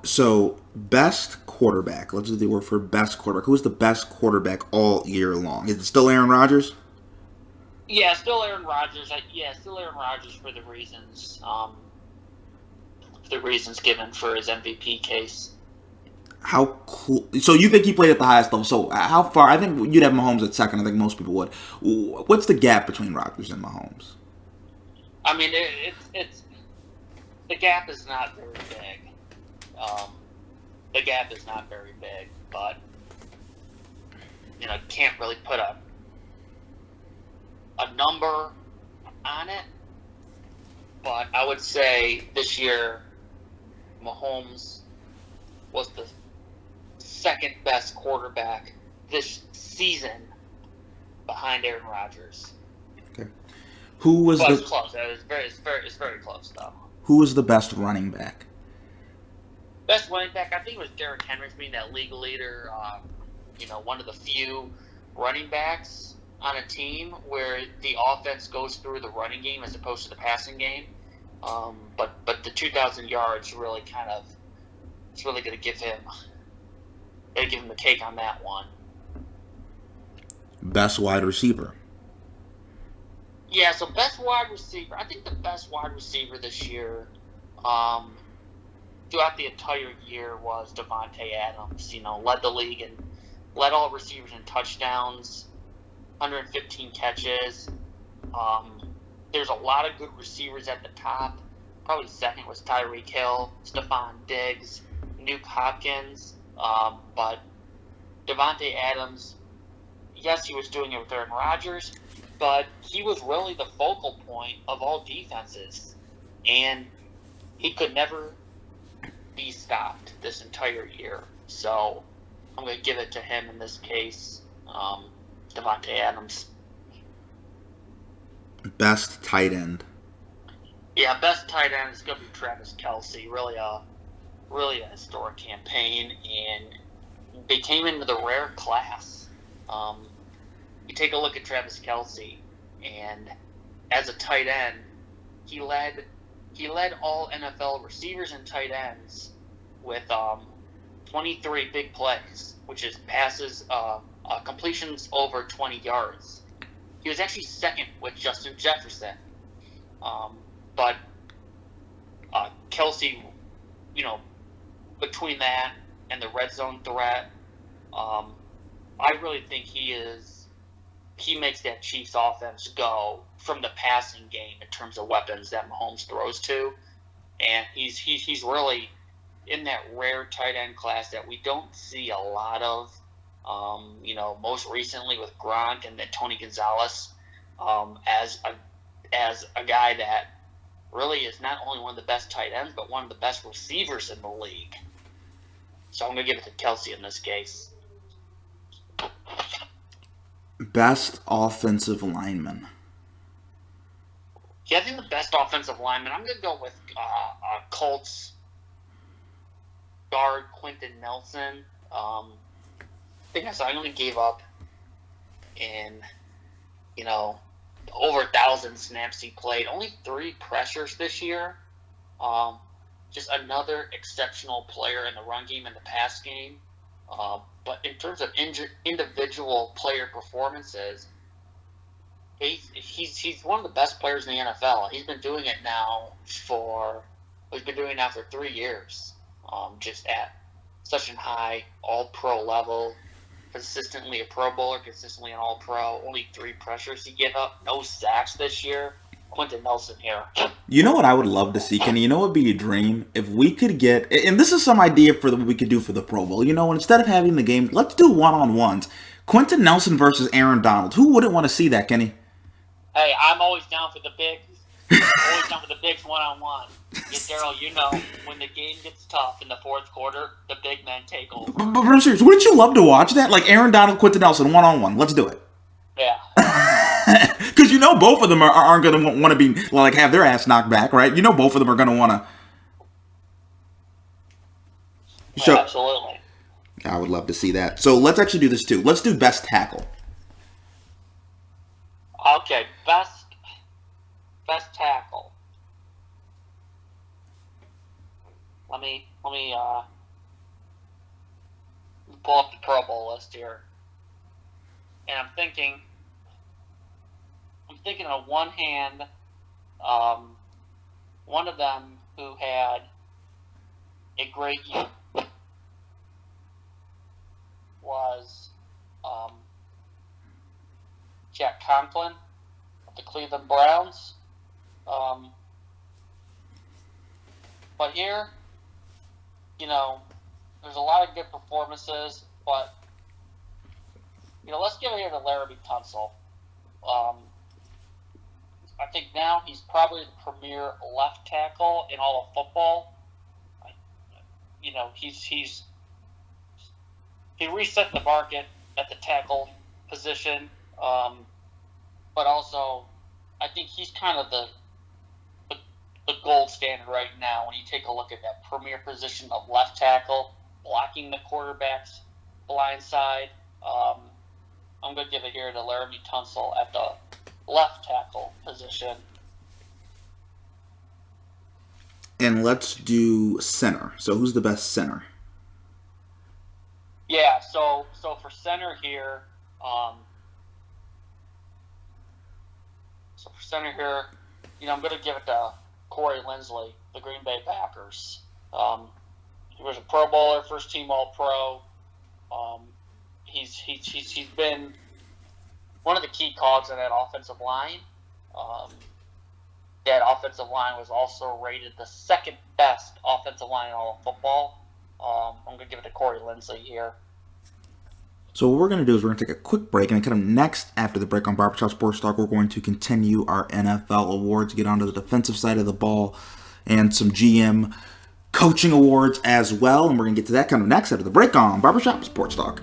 So, best quarterback. Let's do the word for best quarterback. Who's the best quarterback all year long? Is it still Aaron Rodgers? Yeah, still Aaron Rodgers. Still Aaron Rodgers for the reasons given for his MVP case. How cool? So you think he played at the highest level? So how far? I think you'd have Mahomes at second. I think most people would. What's the gap between Rodgers and Mahomes? I mean, it's the gap is not very big. The gap is not very big, but can't really put a number on it. But I would say this year, Mahomes was the second best quarterback this season behind Aaron Rodgers. Okay. Who was but the? It's close. It's very close though. Who was the best running back? Best running back, I think it was Derrick Henry being that league leader. One of the few running backs on a team where the offense goes through the running game as opposed to the passing game. But the 2,000 yards really it's really going to give him the cake on that one. Best wide receiver. Yeah, so best wide receiver. I think the best wide receiver this year, throughout the entire year, was Davante Adams. Led the league and led all receivers in touchdowns, 115 catches. There's a lot of good receivers at the top. Probably second was Tyreek Hill, Stephon Diggs, Nuke Hopkins. But Davante Adams, yes, he was doing it with Aaron Rodgers, but he was really the focal point of all defenses. And he could never be stopped this entire year. So I'm going to give it to him in this case, Davante Adams. Best tight end. Yeah, best tight end is going to be Travis Kelce. Really a historic campaign, and they came into the rare class. You take a look at Travis Kelce, and as a tight end, he led all NFL receivers and tight ends with 23 big plays, which is passes, completions over 20 yards. He was actually second with Justin Jefferson. But Kelce, between that and the red zone threat, I really think he makes that Chiefs offense go from the passing game in terms of weapons that Mahomes throws to. And he's really in that rare tight end class that we don't see a lot of. Most recently with Gronk and then Tony Gonzalez, as a guy that really is not only one of the best tight ends, but one of the best receivers in the league. So I'm going to give it to Kelce in this case. Best offensive lineman. Yeah, I think the best offensive lineman, I'm going to go with Colts guard Quentin Nelson. I think I only gave up in, over 1,000 snaps he played. Only 3 pressures this year. Just another exceptional player in the run game and the pass game. But in terms of individual player performances, he's one of the best players in the NFL. He's been doing it now for 3 years. Just at such a high all-pro level, consistently a Pro Bowler, consistently an All-Pro. Only 3 pressures he gave up. No sacks this year. Quentin Nelson here. You know what I would love to see, Kenny? You know what would be a dream? If we could get, and this is some idea for what we could do for the Pro Bowl. Instead of having the game, let's do one-on-ones. Quentin Nelson versus Aaron Donald. Who wouldn't want to see that, Kenny? Hey, I'm always down for the bigs. Always down for the bigs one-on-one. Daryl, when the game gets tough in the fourth quarter, the big men take over. But I'm serious. Wouldn't you love to watch that? Like Aaron Donald, Quentin Nelson, one-on-one. Let's do it. Yeah. Because both of them aren't going to want to be have their ass knocked back, right? Both of them are going to want to. So, absolutely. I would love to see that. So let's actually do this too. Let's do best tackle. Okay, best tackle. let me pull up the Pro Bowl list here, and I'm thinking of one hand, one of them who had a great year was Jack Conklin of the Cleveland Browns. But here, there's a lot of good performances, but, let's give it here to Laremy Tunsil. I think now he's probably the premier left tackle in all of football. He reset the market at the tackle position, but also I think he's kind of the gold standard right now when you take a look at that premier position of left tackle, blocking the quarterback's blind side. I'm going to give it here to Laremy Tunsil at the left tackle position. And let's do center. So who's the best center? Yeah, so for center here, I'm going to give it to Corey Linsley, the Green Bay Packers. He was a Pro Bowler, first team All-Pro. He's been one of the key cogs in that offensive line. That offensive line was also rated the second best offensive line in all of football. I'm going to give it to Corey Linsley here. So what we're going to do is we're going to take a quick break, and kind of next, after the break on Barbershop Sports Talk, we're going to continue our NFL awards, get onto the defensive side of the ball, and some GM coaching awards as well. And we're going to get to that kind of next after the break on Barbershop Sports Talk.